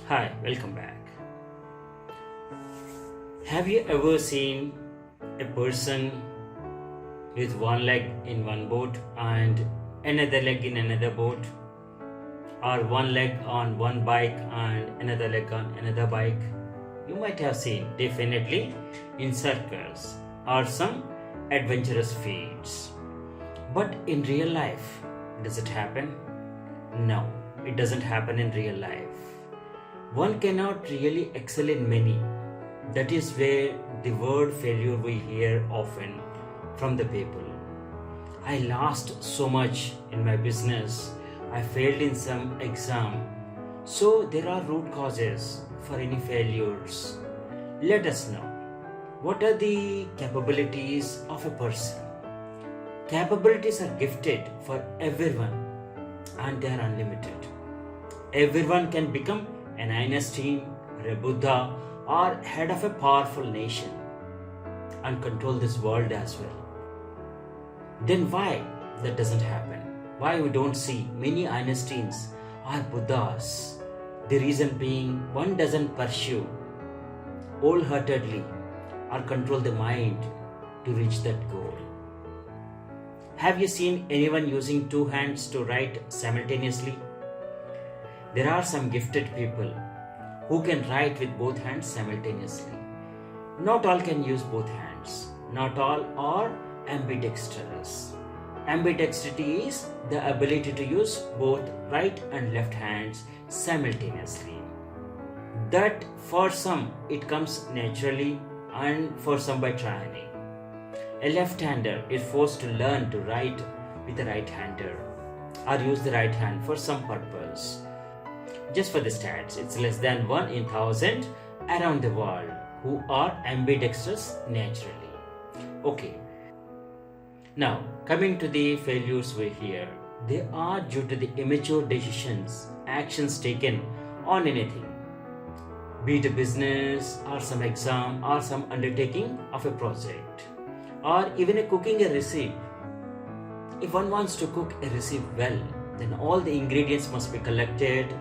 Hi, welcome back. Have you ever seen a person with one leg in one boat and another leg in another boat, or one leg on one bike and another leg on another bike? You might have seen definitely in circus or some adventurous feats. But in real life, does it happen? No, it doesn't happen in real life. One cannot really excel in many. That is where the word failure we hear often from the people. I lost so much in my business. I failed in some exam. So there are root causes for any failures. Let us know. What are the capabilities of a person? Capabilities are gifted for everyone and they are unlimited. Everyone can become an Einstein or a Buddha or head of a powerful nation and control this world as well. Then why that doesn't happen? Why we don't see many Einsteins or Buddhas? The reason being one doesn't pursue wholeheartedly or control the mind to reach that goal. Have you seen anyone using two hands to write simultaneously? There are some gifted people who can write with both hands simultaneously. Not all can use both hands. Not all are ambidextrous. Ambidextrity is the ability to use both right and left hands simultaneously. That for some it comes naturally and for some by training. A left-hander is forced to learn to write with the right-hander or use the right hand for some purpose. Just for the stats, it's less than 1 in 1,000 around the world who are ambidextrous naturally. Okay. Now, coming to the failures we hear, they are due to the immature decisions, actions taken on anything. Be it a business or some exam or some undertaking of a project or even a cooking a recipe. If one wants to cook a recipe well, then all the ingredients must be collected,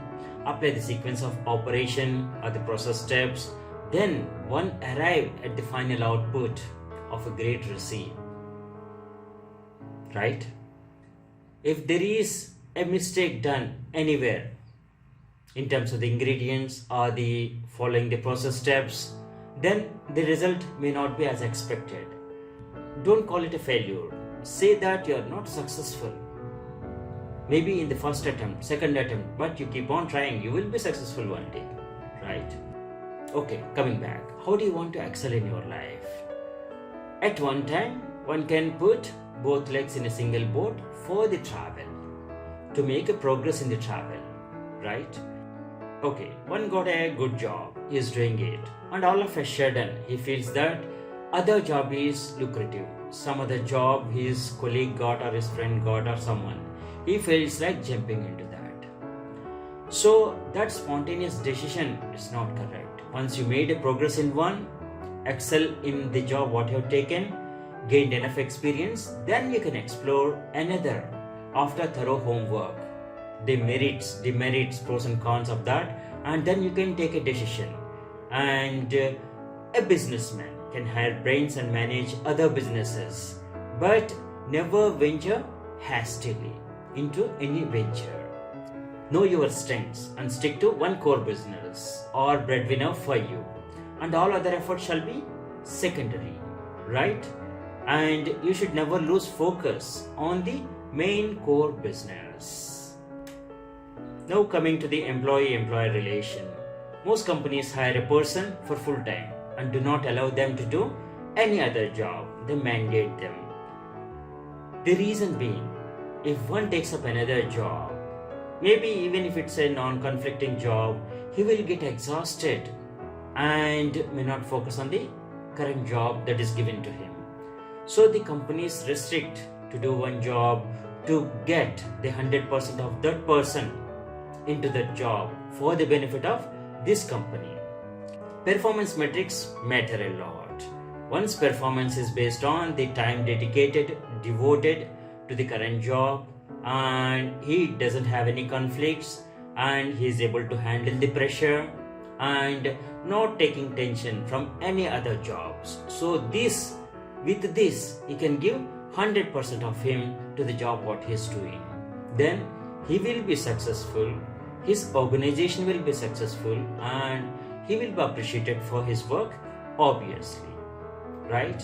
apply the sequence of operation or the process steps, then one arrive at the final output of a great recipe. Right? If there is a mistake done anywhere in terms of the ingredients or the following the process steps, then the result may not be as expected. Don't call it a failure. Say that you are not successful. Maybe in the first attempt, second attempt, but you keep on trying, you will be successful one day, right? Okay, coming back. How do you want to excel in your life? At one time, one can put both legs in a single boat for the travel, to make a progress in the travel, right? Okay, one got a good job, he is doing it, and all of a sudden, he feels that other job is lucrative. Some other job his colleague got or his friend got or someone. He feels like jumping into that. So that spontaneous decision is not correct. Once you made a progress in one, excel in the job what you have taken, gained enough experience, then you can explore another after thorough homework. The merits, demerits, pros and cons of that, and then you can take a decision. And a businessman can hire brains and manage other businesses, but never venture hastily into any venture. Know your strengths and stick to one core business or breadwinner for you, and all other efforts shall be secondary, right? And you should never lose focus on the main core business. Now coming to the employee-employer relation. Most companies hire a person for full time and do not allow them to do any other job. They mandate them. The reason being, if one takes up another job, maybe even if it's a non-conflicting job, he will get exhausted and may not focus on the current job that is given to him. So the companies restrict to do one job to get the 100% of that person into that job for the benefit of this company. Performance metrics matter a lot. One's performance is based on the time dedicated, devoted to the current job, and he doesn't have any conflicts and he is able to handle the pressure and not taking tension from any other jobs. So with this he can give 100% of him to the job what he is doing. Then he will be successful, his organization will be successful, and he will be appreciated for his work, obviously, right?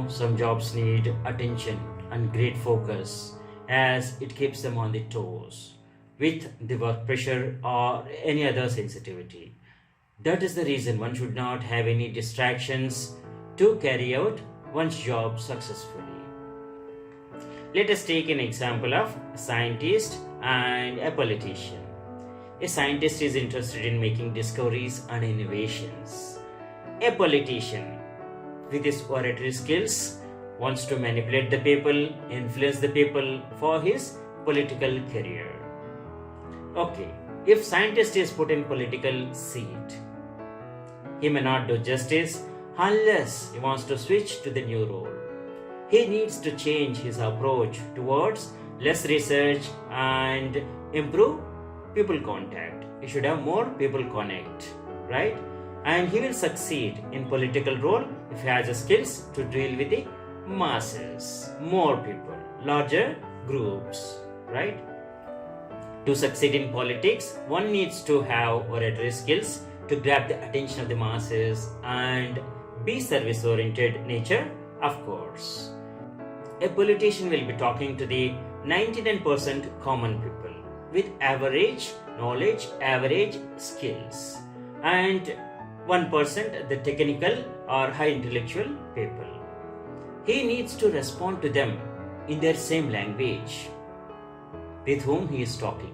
Some jobs need attention and great focus as it keeps them on the toes with the work pressure or any other sensitivity. That is the reason one should not have any distractions to carry out one's job successfully. Let us take an example of a scientist and a politician. A scientist is interested in making discoveries and innovations. A politician, with his oratory skills, wants to manipulate the people, influence the people for his political career. Okay, if scientist is put in political seat, he may not do justice unless he wants to switch to the new role. He needs to change his approach towards less research and improve people contact. He should have more people connect, right? And he will succeed in political role if he has the skills to deal with the masses, more people, larger groups, right? To succeed in politics, one needs to have oratory skills to grab the attention of the masses and be service-oriented nature, of course. A politician will be talking to the 99% common people with average knowledge, average skills, and 1% the technical or high intellectual people. He needs to respond to them in their same language with whom he is talking.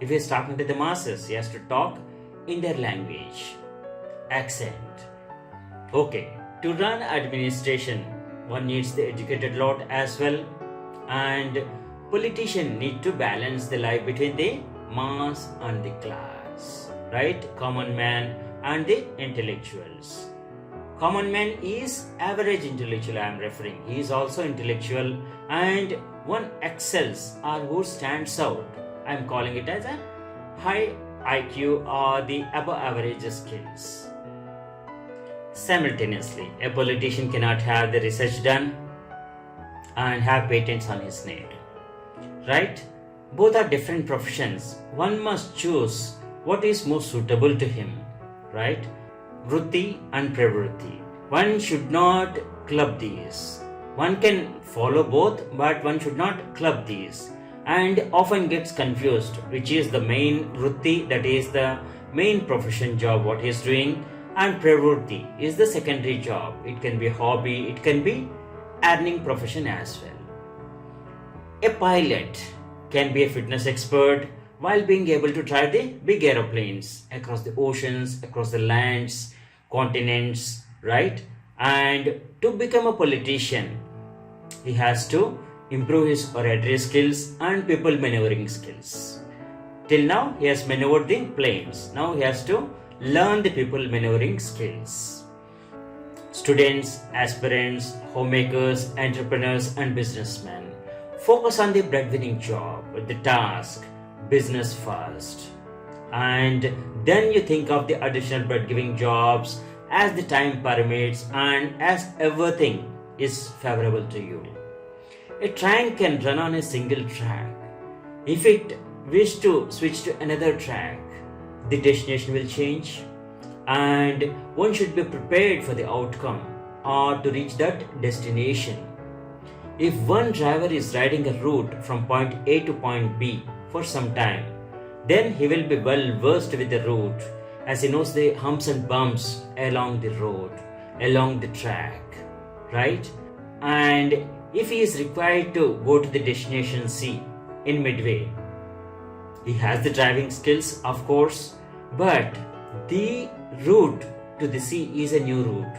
If he is talking to the masses, he has to talk in their language, accent. Okay, to run administration, one needs the educated lot as well, and politicians need to balance the life between the mass and the class, right? Common man and the intellectuals. Common man is average intellectual I am referring. He is also intellectual, and one excels or who stands out. I am calling it as a high IQ or the above average skills. Simultaneously, a politician cannot have the research done and have patents on his name, right? Both are different professions. One must choose what is most suitable to him, right? Vritti and Pravritti. One should not club these. One can follow both, but one should not club these, and often gets confused which is the main Vritti, that is the main profession job what he is doing, and Pravritti is the secondary job. It can be hobby, it can be earning profession as well. A pilot can be a fitness expert while being able to drive the big aeroplanes across the oceans, across the lands, continents, right? And to become a politician, he has to improve his oratory skills and people maneuvering skills. Till now, he has maneuvered the planes. Now he has to learn the people maneuvering skills. Students, aspirants, homemakers, entrepreneurs, and businessmen focus on the breadwinning job, the task, business first. And then you think of the additional bread giving jobs as the time permits and as everything is favorable to you. A train can run on a single track. If it wish to switch to another track, the destination will change, and one should be prepared for the outcome or to reach that destination. If one driver is riding a route from point A to point B for some time, then he will be well versed with the route as he knows the humps and bumps along the road, along the track, right? And if he is required to go to the destination C in midway, he has the driving skills, of course, but the route to the sea is a new route,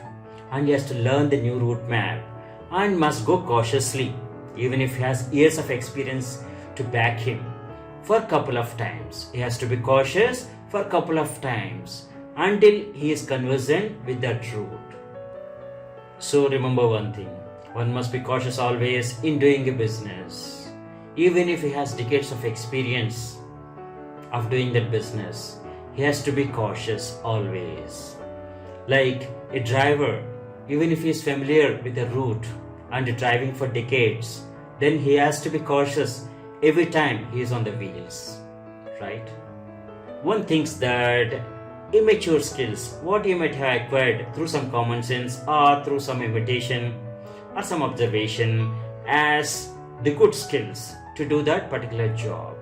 and he has to learn the new route map and must go cautiously, even if he has years of experience to back him. For a couple of times, he has to be cautious for a couple of times until he is conversant with that route. So remember one thing, one must be cautious always in doing a business. Even if he has decades of experience of doing that business, he has to be cautious always. Like a driver, even if he is familiar with the route and driving for decades, then he has to be cautious every time he is on the wheels, right? One thinks that immature skills, what you might have acquired through some common sense or through some imitation or some observation, as the good skills to do that particular job.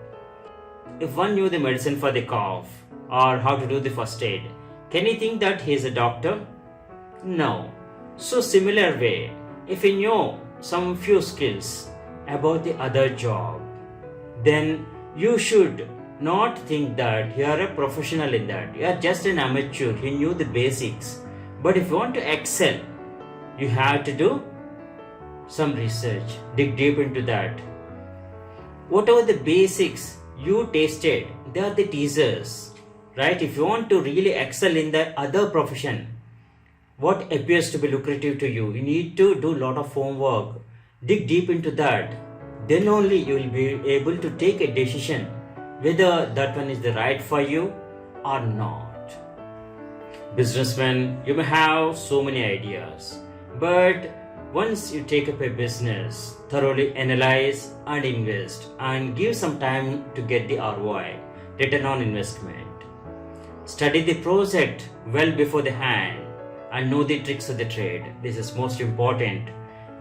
If one knew the medicine for the cough or how to do the first aid, can he think that he is a doctor? No. So similar way, if you know some few skills about the other job, then you should not think that you are a professional in that. You are just an amateur. You knew the basics. But if you want to excel, you have to do some research, dig deep into that. Whatever the basics you tasted, they are the teasers, right? If you want to really excel in the other profession, what appears to be lucrative to you, you need to do a lot of homework, dig deep into that. Then only you will be able to take a decision whether that one is the right for you or not. Businessmen, you may have so many ideas, but once you take up a business, thoroughly analyze and invest and give some time to get the ROI, return on investment. Study the project well before the hand and know the tricks of the trade. This is most important.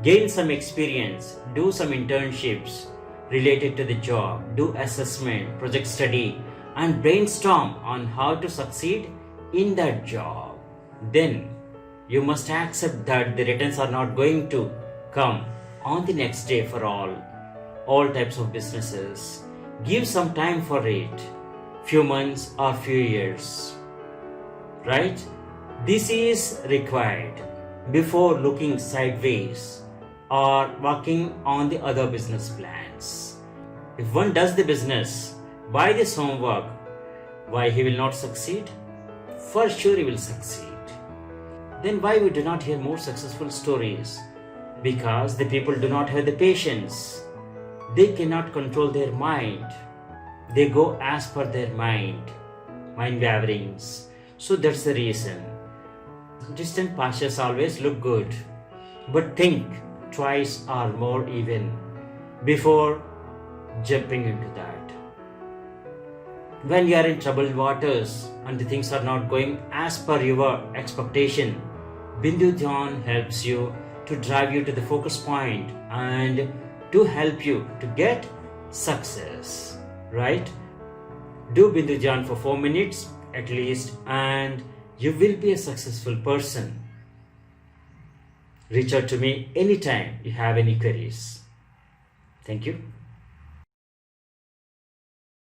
Gain some experience, do some internships related to the job, do assessment, project study, and brainstorm on how to succeed in that job. Then you must accept that the returns are not going to come on the next day for all types of businesses. Give some time for it, few months or few years, right? This is required before looking sideways or working on the other business plans. If one does the business by this homework, why he will not succeed? For sure he will succeed. Then why we do not hear more successful stories? Because the people do not have the patience. They cannot control their mind. They go as per their mind waverings. So that's the reason. Distant pastures always look good, but think twice or more even before jumping into that. When you are in troubled waters and the things are not going as per your expectation, Bindu Dhyan helps you to drive you to the focus point and to help you to get success, right? Do Bindu Dhyan for 4 minutes at least and you will be a successful person. Reach out to me anytime you have any queries. Thank you.